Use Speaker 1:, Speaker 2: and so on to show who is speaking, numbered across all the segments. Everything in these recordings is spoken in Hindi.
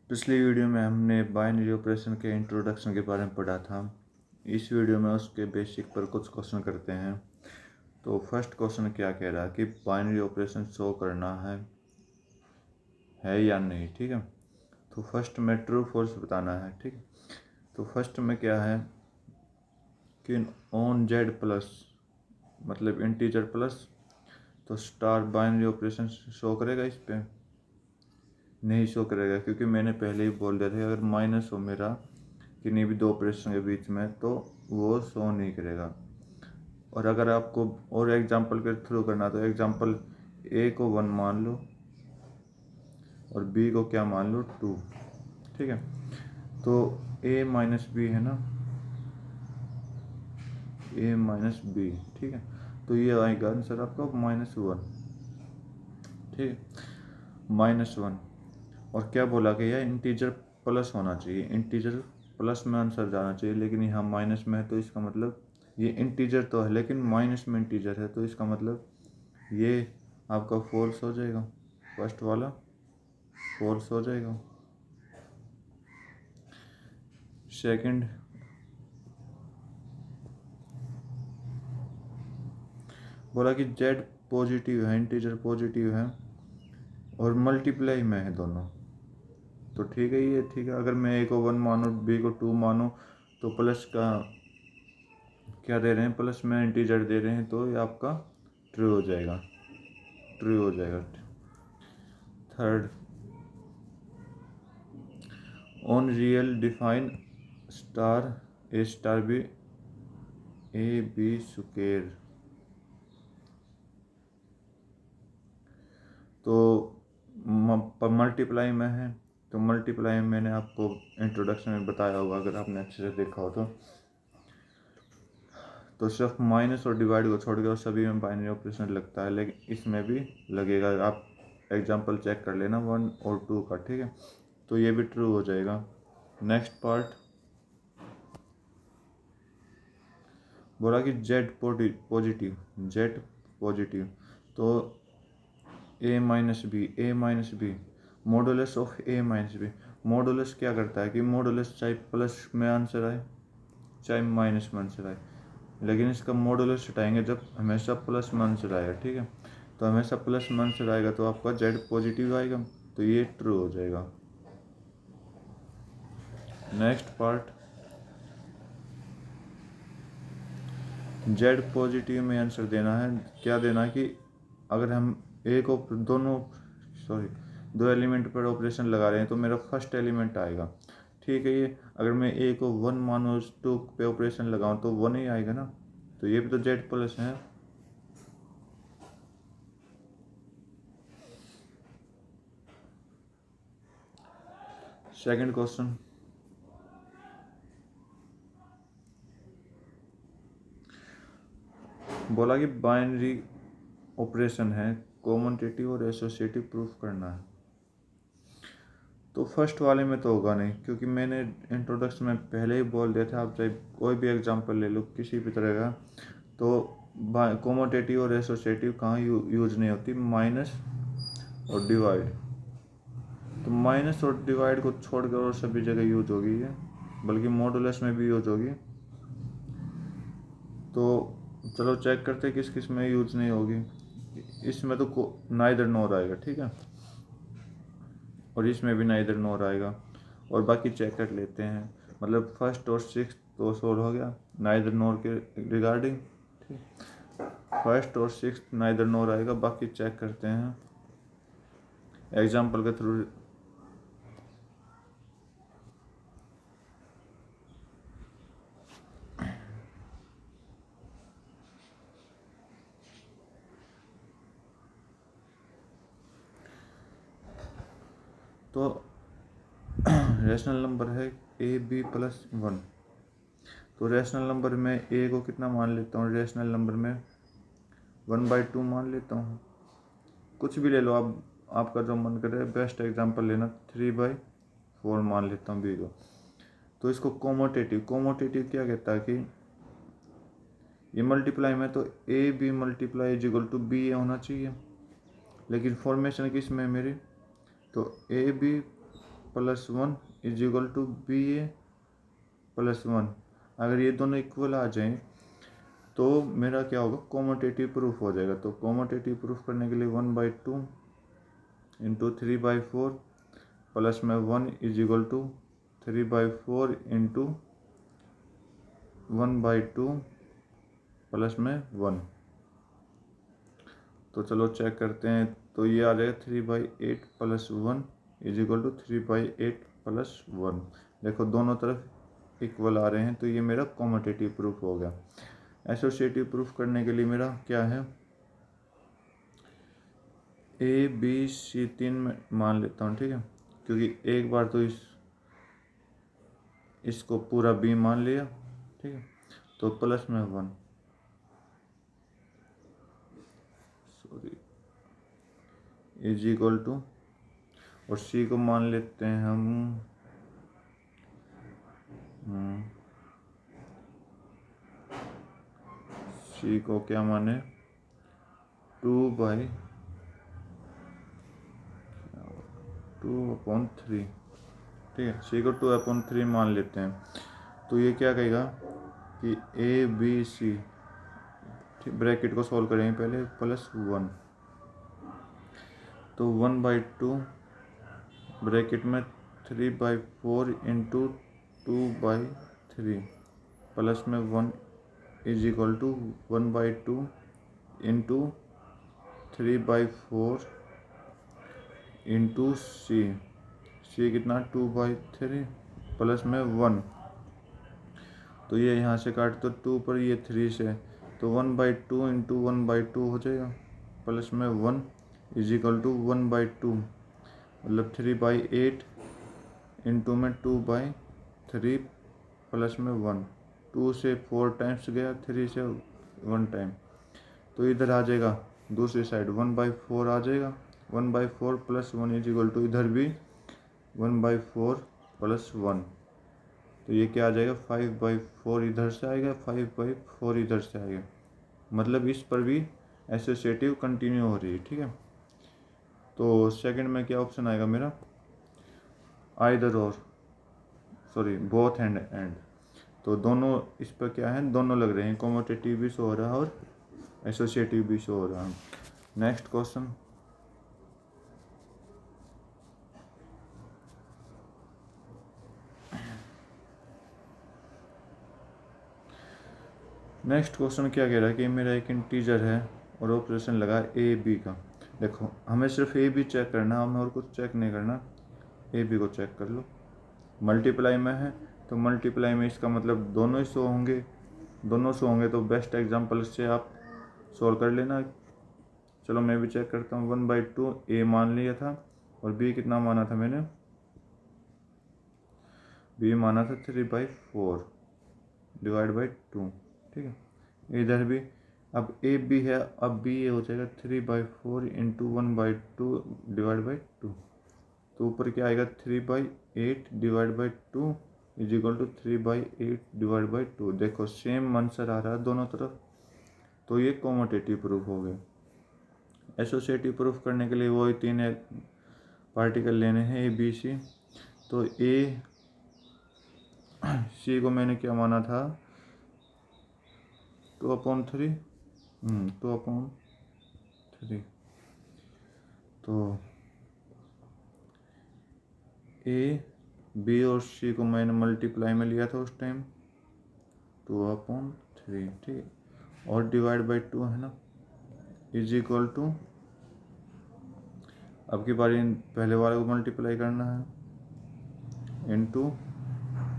Speaker 1: पिछली वीडियो में हमने बाइनरी ऑपरेशन के इंट्रोडक्शन के बारे में पढ़ा था। इस वीडियो में उसके बेसिक पर कुछ क्वेश्चन करते हैं। तो फर्स्ट क्वेश्चन क्या कह रहा है कि बाइनरी ऑपरेशन शो करना है या नहीं। ठीक है, तो फर्स्ट में ट्रू फॉल्स बताना है। ठीक है, तो फर्स्ट में क्या है कि ऑन जेड प्लस मतलब इंटीजर प्लस, तो स्टार बाइनरी ऑपरेशन शो करेगा। इस पर नहीं शो करेगा क्योंकि मैंने पहले ही बोल दिया था अगर माइनस हो मेरा किन्हीं भी दो ऑपरेशन के बीच में तो वो शो नहीं करेगा। और अगर आपको और एग्जांपल के थ्रू करना तो एग्जांपल ए को 1 मान लो और बी को क्या मान लो 2। ठीक है, तो ए माइनस बी है ना, ए माइनस बी। ठीक है, तो ये आएगा आंसर आपका -1। ठीक है, -1। और क्या बोला कि यह इंटीजर प्लस होना चाहिए, इंटीजर प्लस में आंसर जाना चाहिए, लेकिन यहाँ माइनस में है तो इसका मतलब ये इंटीजर तो है लेकिन माइनस में इंटीजर है, तो इसका मतलब ये आपका फॉल्स हो जाएगा। फर्स्ट वाला फॉल्स हो जाएगा। सेकंड, बोला कि जेड पॉजिटिव है, इंटीजर पॉजिटिव है और मल्टीप्लाई में है दोनों, तो ठीक है ये ठीक है। अगर मैं ए को 1 मानूँ बी को 2 मानूँ तो प्लस का क्या दे रहे हैं, प्लस में इंटीजर दे रहे हैं, तो ये आपका ट्रू हो जाएगा, ट्रू हो जाएगा। Third, on real define star A star B A B square, तो मल्टीप्लाई में है, तो मल्टीप्लाई में मैंने आपको इंट्रोडक्शन में बताया होगा अगर आपने अच्छे से देखा हो तो सिर्फ माइनस और डिवाइड को छोड़ के और सभी में बाइनरी ऑपरेशन लगता है, लेकिन इसमें भी लगेगा। आप एग्जांपल चेक कर लेना 1 और 2 का। ठीक है, तो ये भी ट्रू हो जाएगा। नेक्स्ट पार्ट, बोला कि जेड पॉजिटिव, जेड पॉजिटिव, तो A minus B modulus of A minus B. Modulus क्या करता है कि मॉडुलस चाहे प्लस में आंसर आए चाहे माइनस में आंसर आए, लेकिन इसका मॉडुलस हटाएंगे जब हमेशा प्लस में आंसर आएगा। ठीक है, तो हमेशा प्लस में आंसर आएगा तो आपका जेड पॉजिटिव आएगा, तो ये ट्रू हो जाएगा। नेक्स्ट पार्ट, जेड पॉजिटिव में आंसर देना है। क्या देना है कि अगर हम ए को दो एलिमेंट पर ऑपरेशन लगा रहे हैं तो मेरा फर्स्ट एलिमेंट आएगा। ठीक है, ये अगर मैं ए को 1 मानो 2 पे ऑपरेशन लगाऊं तो 1 ही आएगा ना, तो ये भी तो जेड प्लस है। सेकंड क्वेश्चन, बोला कि बाइनरी ऑपरेशन है, कॉमनटेटिव और एसोसिएटिव प्रूफ करना है। तो फर्स्ट वाले में तो होगा नहीं क्योंकि मैंने इंट्रोडक्शन में पहले ही बोल दिया था। आप चाहे कोई भी एग्जांपल ले लो किसी भी तरह का, तो कॉमोटेटिव और एसोसिएटिव कहाँ यूज नहीं होती, माइनस और डिवाइड। तो माइनस और डिवाइड को छोड़कर और सभी जगह यूज होगी है, बल्कि मॉडुलस में भी यूज होगी। तो चलो चेक करते किस किस में यूज नहीं होगी। इसमें तो नाइदर नॉर आएगा। ठीक है, और इसमें भी नाइदर नॉर आएगा। और बाकी चेक कर लेते हैं, मतलब फर्स्ट और सिक्स तो सोल्व हो गया नाइदर नॉर के रिगार्डिंग। ठीक, फर्स्ट और सिक्स नाइदर नॉर आएगा, बाकी चेक करते हैं एग्जाम्पल के थ्रू। तो रेशनल नंबर है ए बी प्लस 1, तो रेशनल नंबर में ए को कितना मान लेता हूँ, रेशनल नंबर में 1/2 मान लेता हूँ। कुछ भी ले लो आप, आपका जो मन करे, बेस्ट एग्जांपल लेना 3/4 मान लेता हूँ बी को। तो इसको कोमोटेटिव क्या कहता है कि ये मल्टीप्लाई में तो A B multiply is equal to B होना चाहिए, लेकिन फॉर्मेशन किस में मेरी, तो A B plus one is equal to B A plus one. अगर ये दोनों इक्वल आ जाएं तो मेरा क्या होगा, कॉमोटेटिव प्रूफ हो जाएगा। तो कॉमोटेटिव प्रूफ करने के लिए 1/2 इंटू 3/4 प्लस में 1 is equal to 3/4 into 1/2 plus में 1। तो चलो चेक करते हैं। तो ये आ जाएगा 3/8 plus 1 is equal to 3/8 plus 1। देखो दोनों तरफ इक्वल आ रहे हैं, तो ये मेरा कॉमोटेटिव प्रूफ हो गया। एसोसिएटिव प्रूफ करने के लिए मेरा क्या है, ए बी सी 3 में मान लेता हूँ, ठीक है, क्योंकि एक बार तो इसको पूरा बी मान लिया, ठीक है। तो प्लस में 1 इज इक्वल टू, और सी को मान लेते हैं हम सी को क्या माने 2/3, ठीक है। सी को 2/3 मान लेते हैं। तो ये क्या कहेगा कि ए बी सी, ब्रैकेट को सॉल्व करेंगे पहले, प्लस 1, तो 1/2 ब्रैकेट में 3/4 इंटू 2/3 प्लस में 1 is equal to 1/2 into 3/4 into C कितना 2/3 प्लस में 1। तो ये यहाँ से काट तो 2 पर, ये 3 से, तो 1/2 इंटू 1/2 हो जाएगा प्लस में 1 इज इक्वल टू 1/2 मतलब 3/8 इंटू में 2/3 प्लस में 1। 2 से 4 टाइम्स गया, 3 से 1 टाइम, तो इधर आ जाएगा दूसरी साइड 1/4 आ जाएगा। 1/4 प्लस 1 इज इक्वल टू इधर भी 1/4 प्लस 1, तो ये क्या आ जाएगा 5/4 इधर से आएगा, 5/4 इधर से आएगा। मतलब इस पर भी एसोसिएटिव कंटिन्यू हो रही है, ठीक है। तो सेकंड में क्या ऑप्शन आएगा मेरा, आइदर और, सॉरी बोथ एंड एंड। तो दोनों इस पर क्या है, दोनों लग रहे हैं, कॉमोटेटिव भी शो हो रहा है और एसोसिएटिव भी शो हो रहा है। नेक्स्ट क्वेश्चन, क्या कह रहा है कि मेरा एक इंटीजर है और ऑपरेशन लगा ए बी का। देखो हमें सिर्फ ए बी चेक करना, हमें और कुछ चेक नहीं करना, ए बी को चेक कर लो। मल्टीप्लाई में है तो मल्टीप्लाई में इसका मतलब दोनों ही शो होंगे, तो बेस्ट एग्जांपल से आप सॉल्व कर लेना। चलो मैं भी चेक करता हूँ। 1/2 ए मान लिया था और बी कितना माना था मैंने, बी माना था 3/4 डिवाइड बाई 2, ठीक है। इधर भी अब ए बी है, अब बी ए हो जाएगा 3/4 इंटू 1/2 डिवाइड बाई 2। तो ऊपर क्या आएगा 3/8 divide by 2 is equal to 3/8 divide by 2। देखो सेम आंसर आ रहा है दोनों तरफ, तो ये कॉमोटेटिव प्रूफ हो गया। एसोसिएटिव प्रूफ करने के लिए वही 3 पार्टिकल लेने हैं ए बी सी। तो ए सी को मैंने क्या माना था 2/3, 2/3। तो ए बी और सी को मैंने मल्टीप्लाई में लिया था उस टाइम 2/3, ठीक है, और डिवाइड बाई 2 है ना, इज इक्वल टू, अब की बारी पहले वाले को मल्टीप्लाई करना है इंटू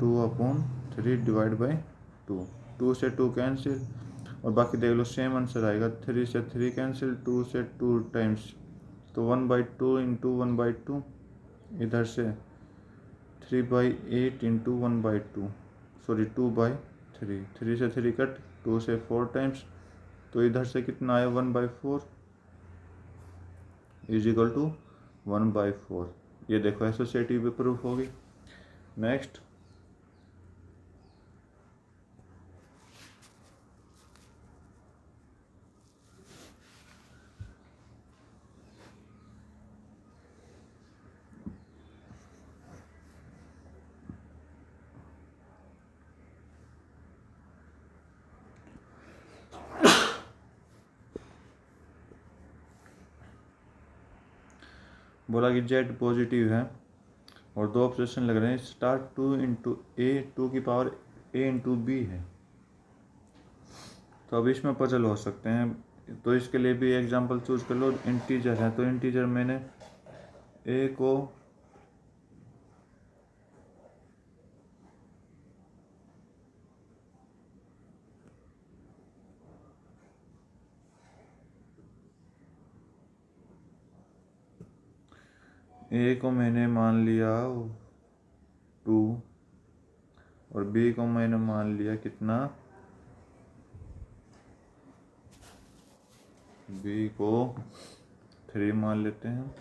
Speaker 1: 2/3 डिवाइड बाई 2। 2 से 2 कैंसिल और बाकी देख लो सेम आंसर आएगा। 3 से 3 कैंसिल, 2 से 2 टाइम्स, तो 1/2 इंटू 1/2 इधर से 3/8 इंटू 1/2, सॉरी 2/3, 3 से 3 कट, 2 से 4 टाइम्स, तो इधर से कितना आया 1/4 इज इक्वल टू 1/4। ये देखो एसोसिएटिव प्रूफ होगी। नेक्स्ट, बोला कि जेड पॉजिटिव है और दो ऑब्जेक्शन लग रहे हैं, स्टार 2 इंटू ए 2 की पावर ए इंटू बी है। तो अब इसमें पजल हो सकते हैं, तो इसके लिए भी एग्जांपल चूज कर लो। इंटीजर है तो इंटीजर मैंने ए को मैंने मान लिया 2 और बी को मैंने मान लिया कितना, बी को 3 मान लेते हैं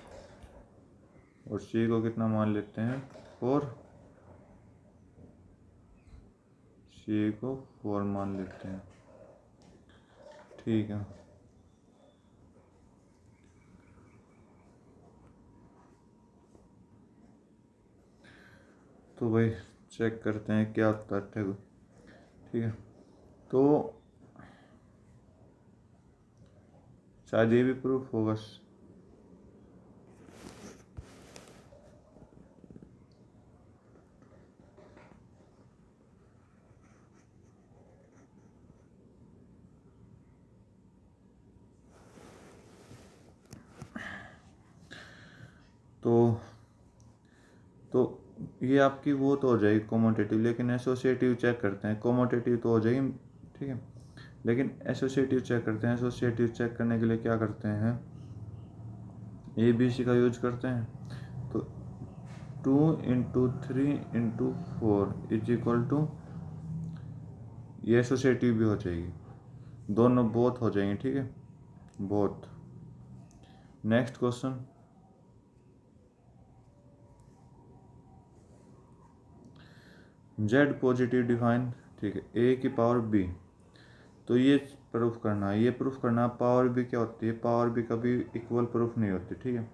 Speaker 1: और सी को कितना मान लेते हैं 4, सी को 4 मान लेते हैं। ठीक है, तो भाई चेक करते हैं क्या तथ्य है। ठीक है, तो शायद ये भी प्रूफ होगा। तो ये आपकी वो तो हो जाएगी कॉमोटेटिव, लेकिन एसोसिएटिव चेक करते हैं। कॉमोटेटिव तो हो जाएगी, ठीक है, लेकिन एसोसिएटिव चेक करते हैं। एसोसिएटिव चेक करने के लिए क्या करते हैं, ए बी सी का यूज करते हैं। तो 2 into 3 into 4 is equal to, ये एसोसिएटिव भी हो जाएगी, दोनों बोथ हो जाएंगे। ठीक है, both. Next question, Z positive define. ठीक है, ए की पावर बी, तो ये प्रूफ करना है, ये प्रूफ करना। पावर बी क्या होती है, पावर बी कभी इक्वल प्रूफ नहीं होती। ठीक है,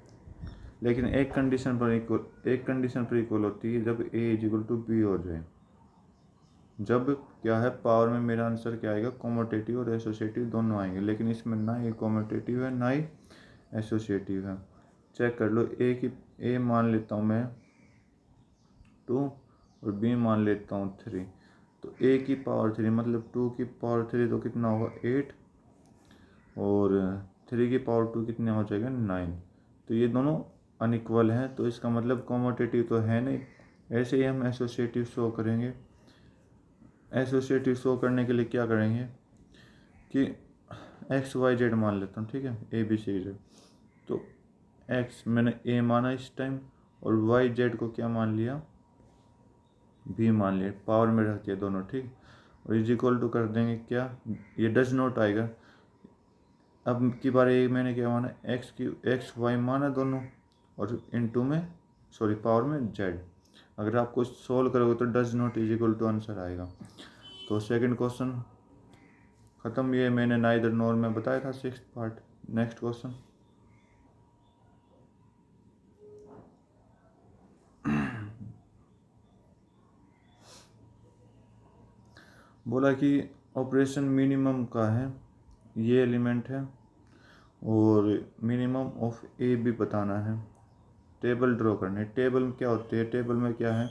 Speaker 1: लेकिन एक कंडीशन पर इक्वल होती है, जब ए इज इक्वल टू बी हो जाए। जब क्या है, पावर में मेरा आंसर क्या आएगा, कॉमोटेटिव और एसोसिएटिव दोनों आएंगे, लेकिन इसमें ना ये कॉमोटेटिव है ना ही एसोसिएटिव है। चेक कर लो, ए मान लेता हूँ मैं 2 और बी मान लेता हूँ 3। तो ए की पावर 3 मतलब 2 की पावर 3 तो कितना होगा 8, और 3 की पावर 2 कितने हो जाएगा 9। तो ये दोनों अनइक्वल हैं, तो इसका मतलब कॉमोटेटिव तो है नहीं। ऐसे ही हम एसोसिएटिव शो करेंगे। एसोसिएटिव शो करने के लिए क्या करेंगे कि एक्स वाई जेड मान लेता हूँ। ठीक है, ए बी सी जेड। तो एक्स मैंने ए माना इस टाइम, और वाई जेड को क्या मान लिया, बी मान लिया, पावर में रख दिया दोनों। ठीक, और इज इक्वल टू कर देंगे क्या, ये डज नॉट आएगा। अब की बार ये मैंने क्या माना, एक्स वाई माना दोनों, और इनटू में सॉरी पावर में जेड। अगर आपको सोल्व करोगे तो does not is equal to answer आएगा। तो सेकंड क्वेश्चन ख़त्म। ये मैंने नाइदर नॉर में बताया था 6th पार्ट। नेक्स्ट क्वेश्चन, बोला कि ऑपरेशन मिनिमम का है, ये एलिमेंट है, और मिनिमम ऑफ ए भी बताना है। टेबल ड्रॉ करनी है। टेबल में क्या होती है, टेबल में क्या है,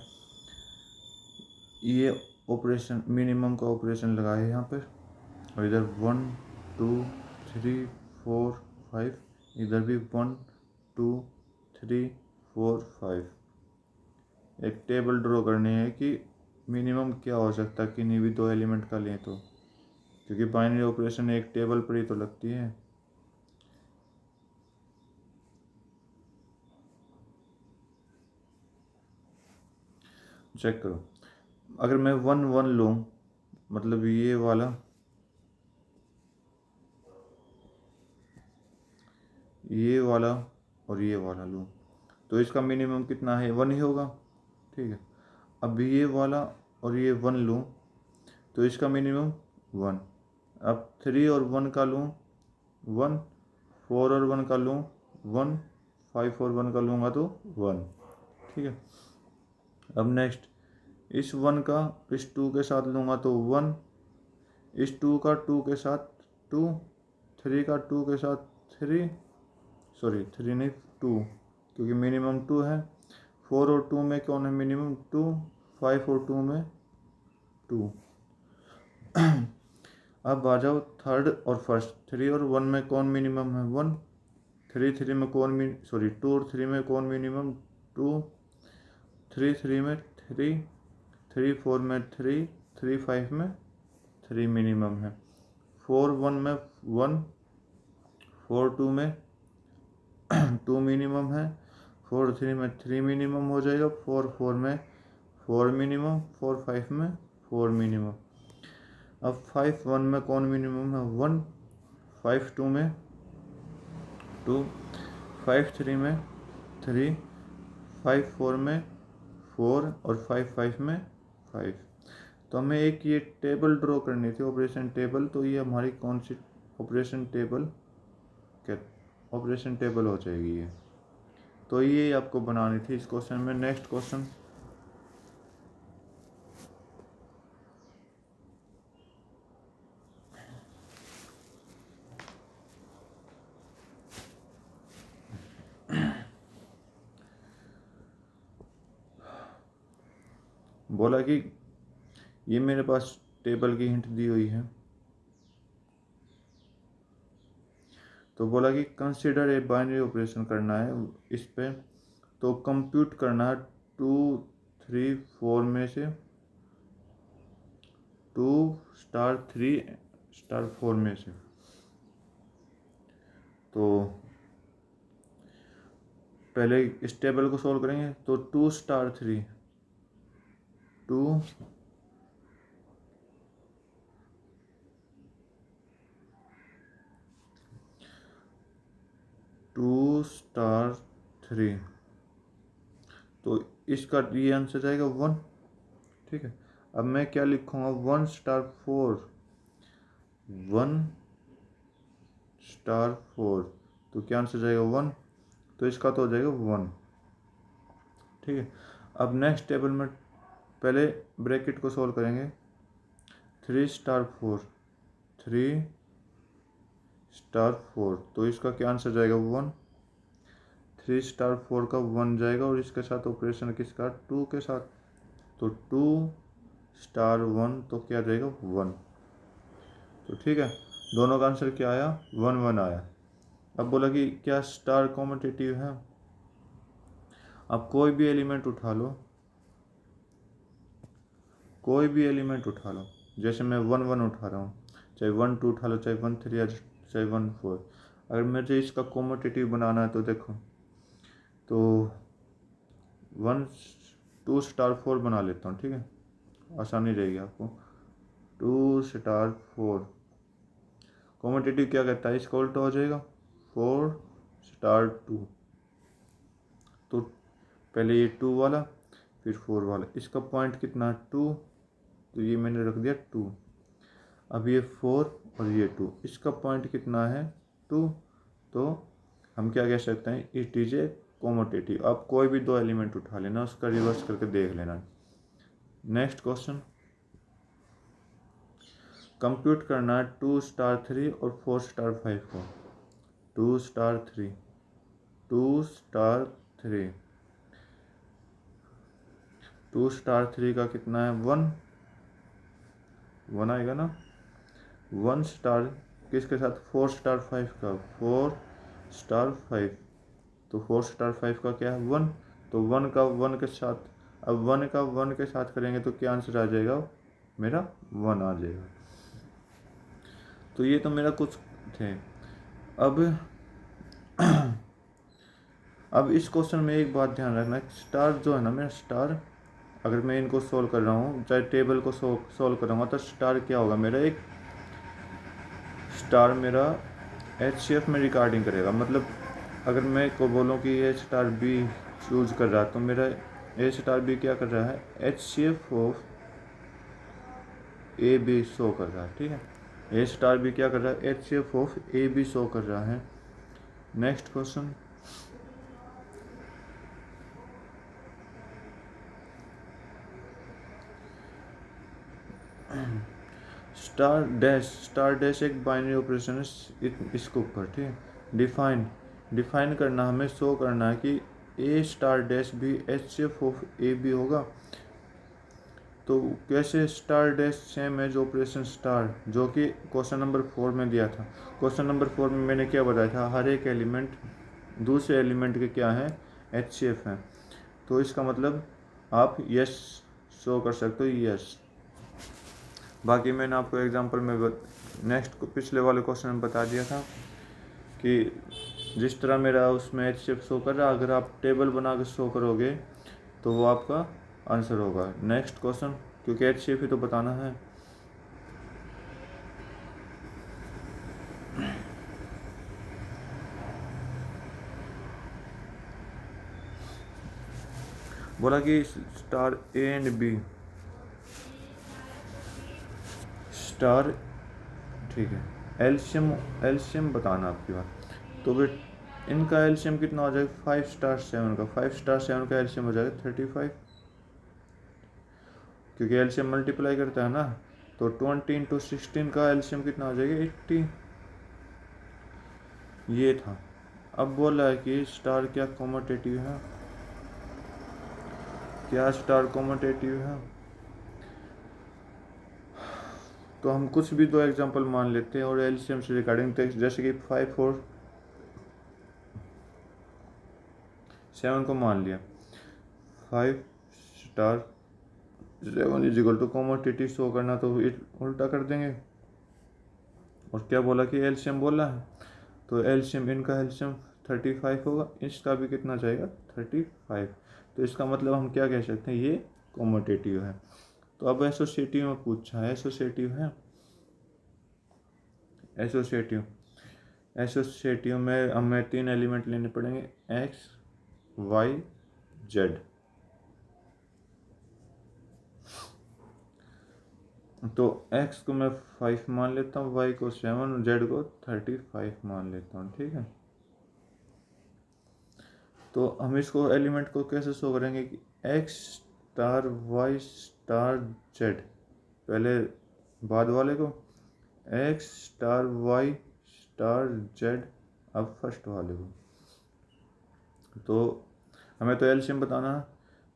Speaker 1: ये ऑपरेशन मिनिमम का ऑपरेशन लगाए यहाँ पर, और इधर 1 2 3 4 5, इधर भी 1 2 3 4 5। एक टेबल ड्रॉ करनी है कि मिनिमम क्या हो सकता है किन्हीं भी दो एलिमेंट का लें तो, क्योंकि बाइनरी ऑपरेशन एक टेबल पर ही तो लगती है। चेक करो, अगर मैं 1 1 लूँ, मतलब ये वाला और ये वाला लूँ, तो इसका मिनिमम कितना है, 1 ही होगा। ठीक है, अब ये वाला और ये 1 लूँ तो इसका मिनिमम 1। अब 3 और 1 का लूँ 1, 4 और 1 का लूँ 1, 5 और 1 का लूँगा तो 1। ठीक है, अब नेक्स्ट इस 1 का इस 2 के साथ लूँगा तो 1, इस 2 का 2 के साथ 2, 3 का 2 के साथ 3, सॉरी 3 नहीं 2, क्योंकि मिनिमम 2 है। 4 और 2 में कौन है मिनिमम? 2। 5 और 2 में 2। अब आ जाओ थर्ड और फर्स्ट। 3 और 1 में कौन मिनिमम है? 1। 3 में कौन 2 और 3 में कौन मिनिमम? 2। 3 में 3। 3 4 में 3। 3 5 में 3 मिनिमम है। 4 1 में 1। 4 2 में 2 मिनिमम है। 4 3 में 3 मिनिमम हो जाएगा। 4 4 में 4 मिनिमम। 4 5 में 4 मिनिमम। अब 5 1 में कौन मिनिमम है? 1। 5 2 में 2। 5 3 में 3। 5 4 में 4 और 5 5 में 5। तो हमें एक ये टेबल ड्रॉ करनी थी, ऑपरेशन टेबल। तो ये हमारी कौन सी ऑपरेशन टेबल हो जाएगी ये। तो ये आपको बनानी थी इस क्वेश्चन में। नेक्स्ट क्वेश्चन, बोला कि ये मेरे पास टेबल की हिंट दी हुई है। तो बोला कि कंसीडर ए बाइनरी ऑपरेशन करना है इस पे। तो कंप्यूट करना है 2 3 4 में से 2 स्टार 3 स्टार 4 में से। तो पहले इस टेबल को सॉल्व करेंगे। तो 2 स्टार 3 2 2 स्टार 3। तो इसका ये आंसर जाएगा 1। ठीक है। अब मैं क्या लिखूंगा? 1 स्टार 4। 1 स्टार 4। तो क्या आंसर जाएगा? 1। तो इसका तो हो जाएगा 1। ठीक है। अब नेक्स्ट टेबल में पहले ब्रैकेट को सॉल्व करेंगे। 3 स्टार 4। 3 स्टार 4। तो इसका क्या आंसर जाएगा? 1। 3 स्टार 4 का 1 जाएगा और इसके साथ ऑपरेशन किसका? 2 के साथ। तो 2 स्टार 1। तो क्या जाएगा? 1। तो ठीक है, दोनों का आंसर क्या आया? 1 1 आया। अब बोला कि क्या स्टार कॉम्यूटेटिव है? अब कोई भी एलिमेंट उठा लो, कोई भी एलिमेंट उठा लो। जैसे मैं 1 1 उठा रहा हूँ, चाहे 1 2 उठा लो, चाहे 1 3 या चाहे 1 4। अगर मुझे इसका कॉम्यूटेटिव बनाना है तो देखो, तो 1 2 स्टार 4 बना लेता हूँ। ठीक है, आसानी रहेगी आपको। 2 स्टार 4 कॉम्यूटेटिव क्या कहता है? इसका उल्टा हो जाएगा 4 स्टार 2। तो पहले ये 2 वाला फिर 4 वाला। इसका पॉइंट कितना? 2। तो ये मैंने रख दिया 2। अब ये 4 और ये 2, इसका पॉइंट कितना है? 2। तो हम क्या कह सकते हैं? It is a commutative. आप कोई भी दो एलिमेंट उठा लेना, उसका रिवर्स करके देख लेना। नेक्स्ट क्वेश्चन, कंप्यूट करना है 2 स्टार 3 और 4 स्टार 5 को। 2 स्टार 3 2 स्टार 3 2 स्टार 3 का कितना है? 1 1 आएगा ना। 1 स्टार किसके साथ? 4 स्टार 5 का। 4 स्टार 5। तो 4 स्टार 5 का क्या है? 1। तो 1 का 1 के साथ, अब 1 का 1 के साथ करेंगे तो क्या आंसर आ जाएगा? मेरा 1 आ जाएगा। तो ये तो मेरा कुछ थे। अब इस क्वेश्चन में एक बात ध्यान रखना, स्टार जो है ना, मेरा स्टार, अगर मैं इनको सोल्व कर रहा हूँ, चाहे टेबल को सोल्व कर रहा हूँ, तो स्टार क्या होगा मेरा? एक स्टार मेरा HCF में रिकॉर्डिंग करेगा। मतलब अगर मैं को बोलूँ कि ए स्टार बी चूज कर रहा है, तो मेरा ए स्टार बी क्या कर रहा है? HCF of A B show कर रहा है। ठीक है, ए स्टार बी क्या कर रहा है? HCF of A B show कर रहा है। नेक्स्ट क्वेश्चन, स्टार डैश एक बाइनरी ऑपरेशन है इसके ऊपर। ठीक है, डिफाइन करना, हमें शो करना है कि ए स्टार डैश भी HCF ऑफ ए भी होगा। तो कैसे star dash same as operation star, जो कि क्वेश्चन नंबर 4 में दिया था। क्वेश्चन नंबर 4 में मैंने क्या बताया था, हर एक एलिमेंट दूसरे एलिमेंट के क्या है, HCF हैं। तो इसका मतलब आप यस शो कर सकते हो, यस। बाकी मैंने आपको एग्जांपल में नेक्स्ट पिछले वाले क्वेश्चन में बता दिया था कि जिस तरह मेरा उसमें HCF शो कर रहा है, अगर आप टेबल बना के शो करोगे तो वो आपका आंसर होगा। नेक्स्ट क्वेश्चन, क्योंकि HCF ही तो बताना है। बोला कि star A and B star, ठीक है, एलसीएम बताना आपकी बात। तो वे इनका एलसीएम कितना हो जाएगा, 5 स्टार 7 का, 5 स्टार 7 का एलसीएम हो जाएगा 35, क्योंकि एलसीएम मल्टीप्लाई करता है ना। तो 20 इंटू 16 का एलसीएम कितना हो जाएगा, 80। ये था। अब बोला है कि स्टार क्या कॉमोटेटिव है, क्या स्टार कॉमोटेटिव है। तो हम कुछ भी 2 एग्जांपल मान लेते हैं और एलसीएम से रिगार्डिंग टेक्स्ट, जैसे कि 5 और 7 को मान लिया। 5 star 7 is equal to commutative show करना, तो उल्टा कर देंगे। और क्या बोला कि एलसीएम बोला है, तो एलसीएम, इनका एलसीएम 35 होगा, इसका भी कितना जाएगा, 35। तो इसका मतलब हम क्या कह सकते हैं, ये कॉमोटेटिव है। तो अब एसोसिएटिव में पूछा है, एसोसिएटिव है। एसोसिएटिव में हमें 3 एलिमेंट लेने पड़ेंगे, एक्स वाई जेड। तो x को मैं 5 मान लेता हूँ, y को 7 और z को 35 मान लेता हूँ, ठीक है। तो हम इसको एलिमेंट को कैसे शो करेंगे कि x star y star z, पहले बाद वाले को x star y star z, अब फर्स्ट वाले को। तो हमें तो एलसीएम बताना है,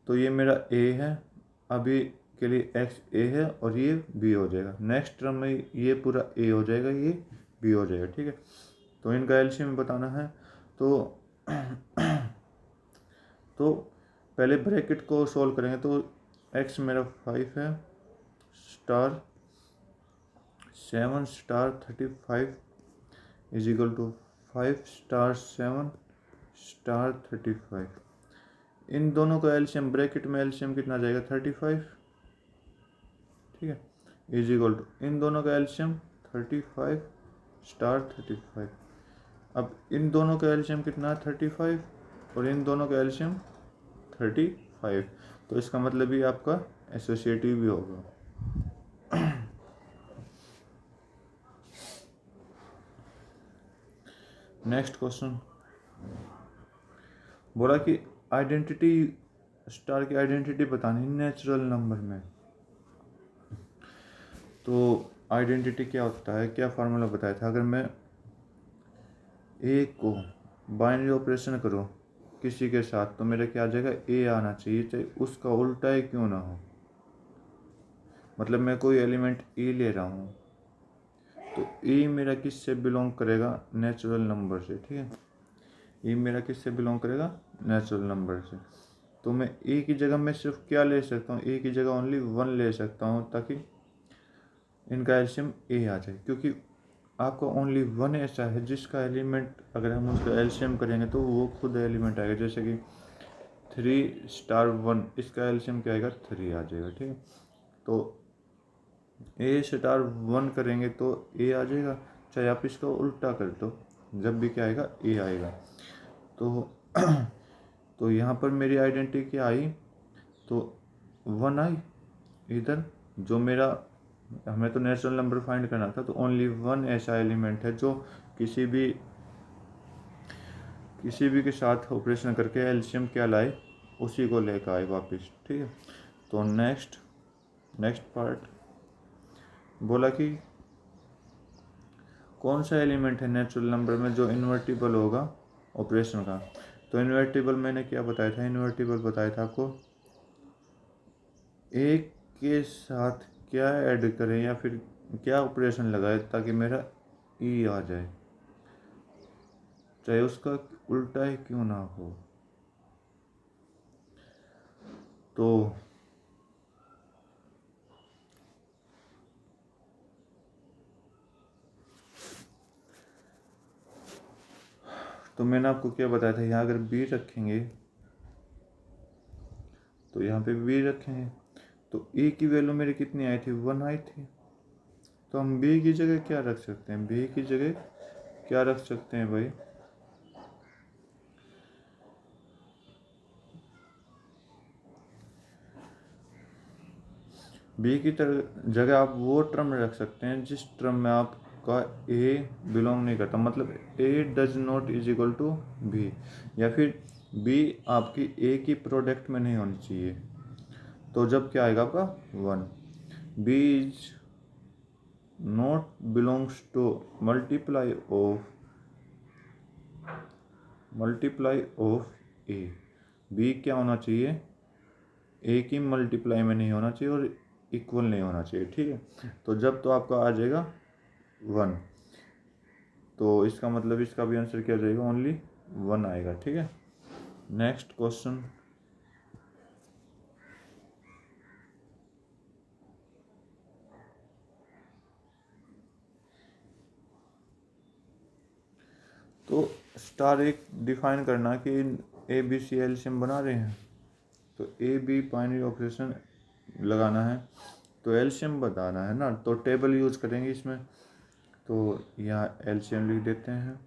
Speaker 1: तो ये मेरा a है, अभी के लिए x a है और ये b हो जाएगा। नेक्स्ट टर्म में ये पूरा a हो जाएगा, ये b हो जाएगा, ठीक है। तो इनका एलसीएम बताना है। तो पहले ब्रैकेट को सॉल्व करेंगे। तो x मेरा 5 है, star 7 star 35 is equal to 5 star 7 star 35। इन दोनों का एलसीएम, ब्रैकेट में एलसीएम कितना जाएगा, 35, ठीक है, इज इक्वल टू इन दोनों का एलसीएम 35 स्टार 35। अब इन दोनों का एलसीएम कितना है, 35, और इन दोनों का एलसीएम 35। तो इसका मतलब ये आपका एसोसिएटिव भी होगा। नेक्स्ट क्वेश्चन, बोला कि आइडेंटिटी, स्टार की आइडेंटिटी बतानी नेचुरल नंबर में। तो आइडेंटिटी क्या होता है, क्या फार्मूला बताया था, अगर मैं ए को बाइनरी ऑपरेशन करो किसी के साथ, तो मेरा क्या आ जाएगा, ए आना चाहिए, चाहे उसका उल्टा ही क्यों ना हो। मतलब मैं कोई एलिमेंट ए ले रहा हूँ, तो ए मेरा किससे बिलोंग करेगा, नेचुरल नंबर से, ठीक है। ए मेरा किससे बिलोंग करेगा, नेचुरल नंबर से। तो मैं ए की जगह मैं सिर्फ क्या ले सकता हूँ, ए की जगह ओनली 1 ले सकता हूँ, ताकि इनका एलसीएम ए आ जाए। क्योंकि आपका ओनली 1 ऐसा है जिसका एलिमेंट, अगर हम उसका एलसीएम करेंगे तो वो खुद एलिमेंट आएगा। जैसे कि 3 स्टार 1, इसका एलसीएम क्या आएगा, 3 आ जाएगा, ठीक है। तो ए स्टार 1 करेंगे तो ए आ जाएगा, चाहे आप इसका उल्टा कर दो, जब भी क्या आएगा, ए आएगा। तो यहाँ पर मेरी आइडेंटिटी क्या आई, तो 1 आई इधर, जो मेरा, हमें तो नेचुरल नंबर फाइंड करना था, तो ओनली 1 ऐसा एलिमेंट है जो किसी भी के साथ ऑपरेशन करके एलसीएम क्या लाए, उसी को लेकर आए वापस, ठीक है। तो नेक्स्ट पार्ट, बोला कि कौन सा एलिमेंट है नेचुरल नंबर में जो इन्वर्टिबल होगा ऑपरेशन का। तो तो इन्वर्टिबल मैंने क्या बताया था, इन्वर्टिबल बताया था आपको एक के साथ क्या ऐड करें या फिर क्या ऑपरेशन लगाए ताकि मेरा ई आ जाए, चाहे उसका उल्टा ही क्यों ना हो। तो मैंने आपको क्या बताया था, यहाँ अगर बी रखेंगे तो यहाँ पे बी रखेंगे, तो ए की वैल्यू मेरी कितनी आई थी, 1 आई थी। तो हम बी की जगह क्या रख सकते हैं, बी की जगह क्या रख सकते हैं भाई, बी की जगह आप वो टर्म रख सकते हैं जिस टर्म में आपका ए बिलोंग नहीं करता, मतलब A does not is equal to B, या फिर बी आपकी ए की प्रोडक्ट में नहीं होनी चाहिए। तो जब क्या आएगा आपका 1, B is not belongs to multiply of A, B क्या होना चाहिए, ए की मल्टीप्लाई में नहीं होना चाहिए और इक्वल नहीं होना चाहिए, ठीक है। तो जब तो आपका आ जाएगा 1, तो इसका मतलब इसका भी आंसर क्या जाएगा, ओनली 1 आएगा, ठीक है। नेक्स्ट क्वेश्चन, तो स्टार एक डिफाइन करना कि ए बी सी एलसीएम बना रहे हैं, तो ए बी बाइनरी ऑपरेशन लगाना है, तो एलसीएम बताना है ना, तो टेबल यूज करेंगे इसमें। तो यहाँ एलसीएम लिख देते हैं,